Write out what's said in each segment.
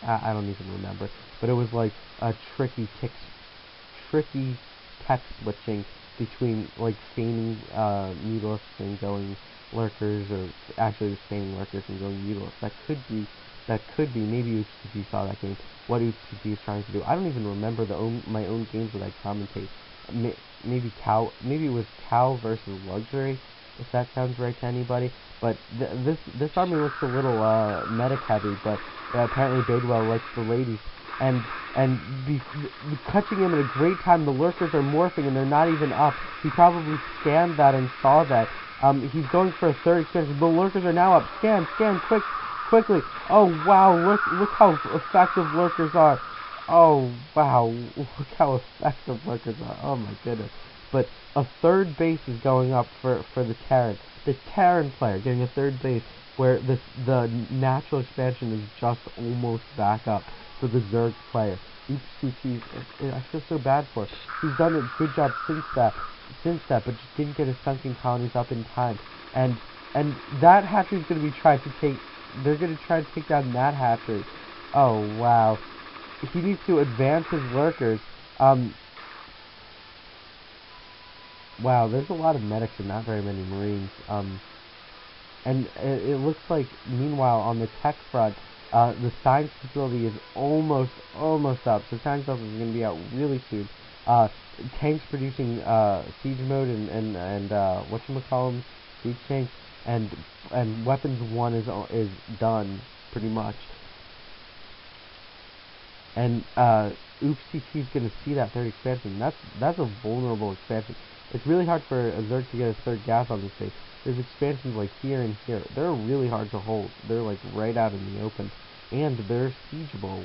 I don't even remember, but it was like a tricky text switching between like feigning mutalists and going lurkers, or actually just feigning lurkers and going mutalists. That could be maybe oopsTT saw that game. What oopsTT is trying to do. I don't even remember my own games that I commentate. Maybe it was Cow versus Luxury, if that sounds right to anybody. But this army looks a little medic heavy, but apparently Badewell likes the ladies. And catching him at a great time. The lurkers are morphing and they're not even up. He probably scanned that and saw that. He's going for a third expansion. The lurkers are now up. Scan, quickly. Oh wow, look how effective lurkers are. Oh wow, look how effective lurkers are. Oh my goodness. But a third base is going up for the Terran. The Terran player getting a third base, where the natural expansion is just almost back up for the Zerg player. oopsTT, I feel so bad for him. He's done a good job since that, but just didn't get his sunken colonies up in time. And that hatchery is going to be trying to take. They're going to try to take down that hatchery. Oh wow, he needs to advance his lurkers. Wow, there's a lot of medics and not very many marines. And it looks like, meanwhile, on the tech front, the science facility is almost up. So science facility is going to be out really soon. Tanks producing siege mode and whatchamacallem, siege tanks, and weapons 1 is done pretty much. And oopsTT is going to see that third expansion. That's a vulnerable expansion. It's really hard for a Zerg to get a third gas on this base. There's expansions like here and here. They're really hard to hold. They're like right out in the open, and they're siegeable,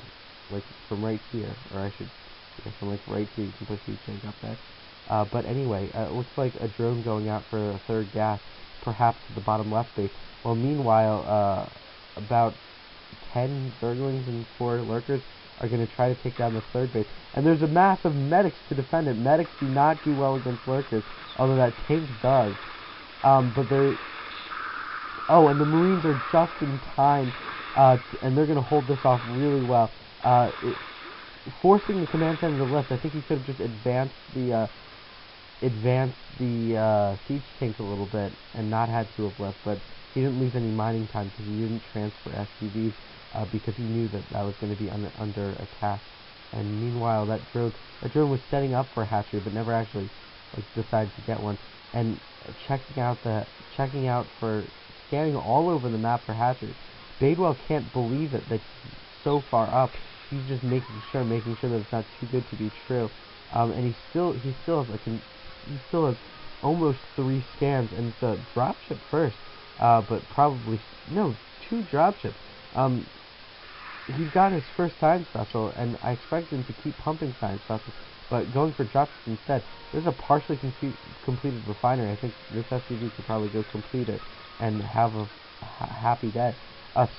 like from right here, or I should, from like right here. You can put siege tank up there. But anyway, it looks like a drone going out for a third gas, perhaps at the bottom left base. Well, meanwhile, about 10 Zerglings and 4 lurkers are going to try to take down the third base. And there's a mass of medics to defend it. Medics do not do well against lurkers, although that tank does. But they're... Oh, and the Marines are just in time, and they're going to hold this off really well. Forcing the command center to lift, I think he could have just advanced the siege tank a little bit and not had to have left, but he didn't lose any mining time because he didn't transfer SCVs. Because he knew that was going to be under attack. And meanwhile, that drone was setting up for a hatchery, but never actually decided to get one. And scanning all over the map for hatcheries. Badewell can't believe it that he's so far up. He's just making sure that it's not too good to be true. And he still has almost 3 scans, and it's a dropship first. But probably no, 2 dropships. He's got his first science vessel, and I expect him to keep pumping science vessels, but going for dropships instead. There's a partially completed refinery. I think this SCV could probably go complete it and have a happy day.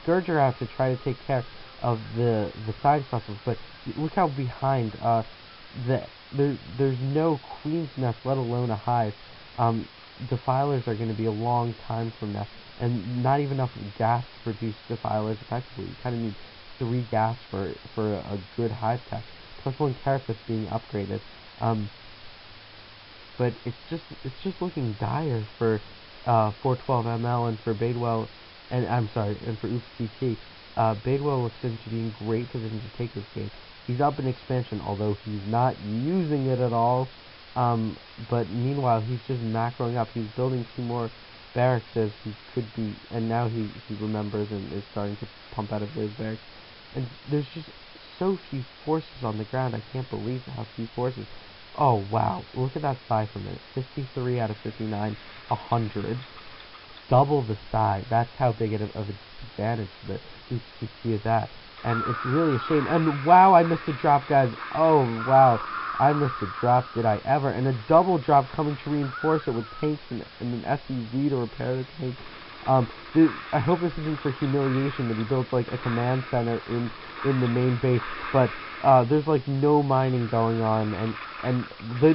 Scourger has to try to take care of the science vessels, but look how behind. There's no queen's nest, let alone a hive. Defilers are going to be a long time from now, and not even enough gas to produce defilers effectively. You kind of need 3 gas for a good hive tech, plus 1 carapace being upgraded. But it's just looking dire for 412ML and for Badewell, and for oopsTT. Badewell looks to be in great position to take this game. He's up in expansion, although he's not using it at all. But meanwhile, he's just macroing up. He's building 2 more barracks as he could be, and now he remembers and is starting to pump out of those barracks. And there's just so few forces on the ground. I can't believe how few forces. Oh wow, look at that size for a minute. 53 out of 59, 100. Double the size. That's how big of a disadvantage the oopsTT is at. And it's really a shame. And wow, I missed a drop, guys. Oh wow, I missed a drop. Did I ever? And a double drop coming to reinforce it with tanks and an SUV to repair the tank. I hope this isn't for humiliation that he built like a command center in the main base, but there's like no mining going on, and the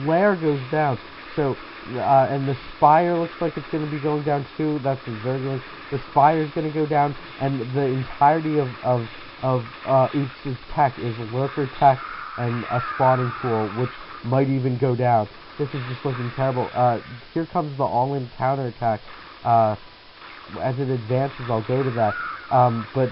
lair goes down. So and the spire looks like it's going to be going down too. That's the Zergling. The spire is going to go down, and the entirety of Oops's tech is lurker tech and a spawning pool, which might even go down. This is just looking terrible. Here comes the all-in counterattack. As it advances, I'll go to that. But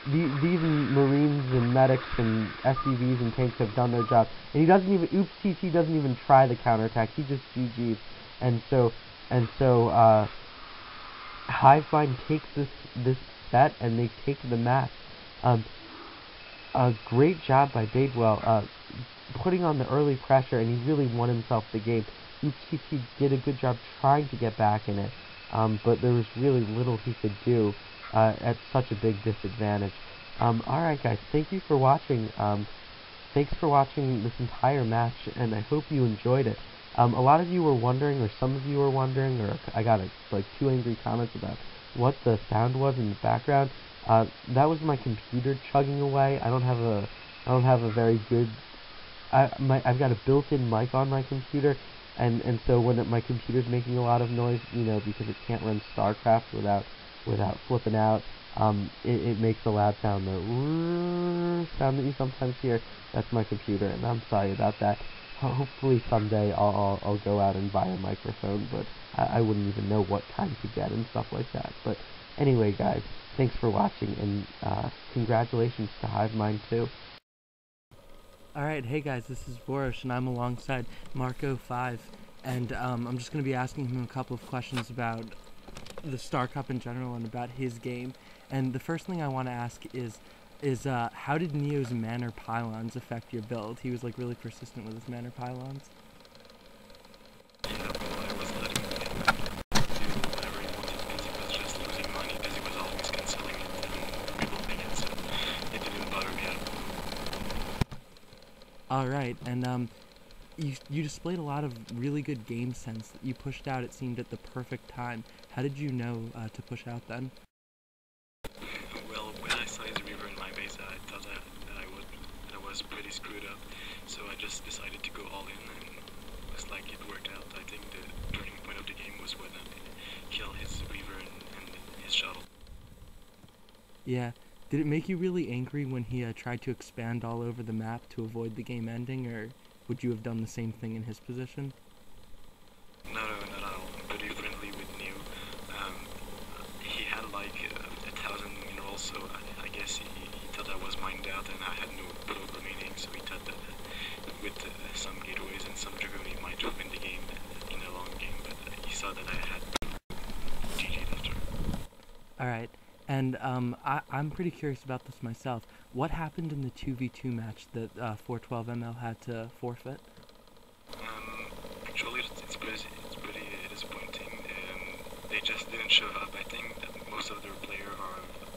these Marines and medics and SCVs and tanks have done their job. And he doesn't even, oopsTT doesn't even try the counterattack. He just GG's. And so, Hivemind takes this set and they take the match. A great job by Badewell, putting on the early pressure, and he really won himself the game. oopsTT did a good job trying to get back in it, but there was really little he could do at such a big disadvantage. Alright guys, thank you for watching. Thanks for watching this entire match, and I hope you enjoyed it. A lot of you were wondering, or some of you were wondering, or I got like 2 angry comments about what the sound was in the background. That was my computer chugging away. I don't have a very good. I've got a built-in mic on my computer, and so when my computer's making a lot of noise, you know, because it can't run StarCraft without flipping out, it makes a loud sound, the sound that you sometimes hear. That's my computer, and I'm sorry about that. Hopefully someday I'll go out and buy a microphone, but I wouldn't even know what kind to get and stuff like that. But anyway, guys, thanks for watching, and congratulations to Hivemind too. Alright, hey guys, this is Vorosh, and I'm alongside Mark05, and I'm just going to be asking him a couple of questions about the Star Cup in general and about his game. And the first thing I want to ask is how did Neo's Manor Pylons affect your build? He was like really persistent with his Manor Pylons. Alright, and you displayed a lot of really good game sense. You pushed out, it seemed, at the perfect time. How did you know to push out then? Well, when I saw his river in my base, I thought that I was pretty screwed up. So I just decided to go all in, and it was like it worked out. I think the turning point of the game was when I killed his river and his shuttle. Yeah. Did it make you really angry when he tried to expand all over the map to avoid the game ending, or would you have done the same thing in his position? No, not at all. I'm pretty friendly with Neo. He had like 1,000 minerals, so I guess he thought I was mined out and I had no probe remaining, so he thought that with some gateways and some Dragoon he might win the game in a long game, but he saw that I had GG'd after. Alright. And I'm pretty curious about this myself. What happened in the 2v2 match that 412ML had to forfeit? Actually, it's pretty disappointing. They just didn't show up. I think that most of their players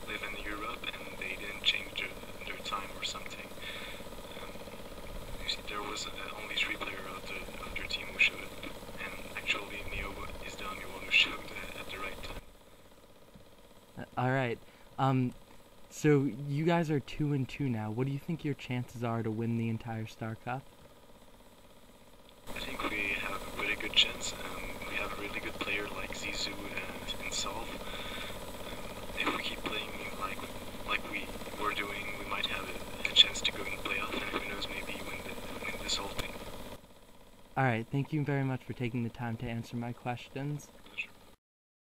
live in Europe and they didn't change their time or something. You see, there was only 3 players of their team who showed up, and actually Neo is the only one who showed at the right time. Alright, so you guys are 2-2 now. What do you think your chances are to win the entire Star Cup? I think we have a pretty good chance. We have a really good player like Zizou and Solve. If we keep playing like we were doing, we might have a chance to go in the playoff, and who knows, maybe win this whole thing. Alright, thank you very much for taking the time to answer my questions.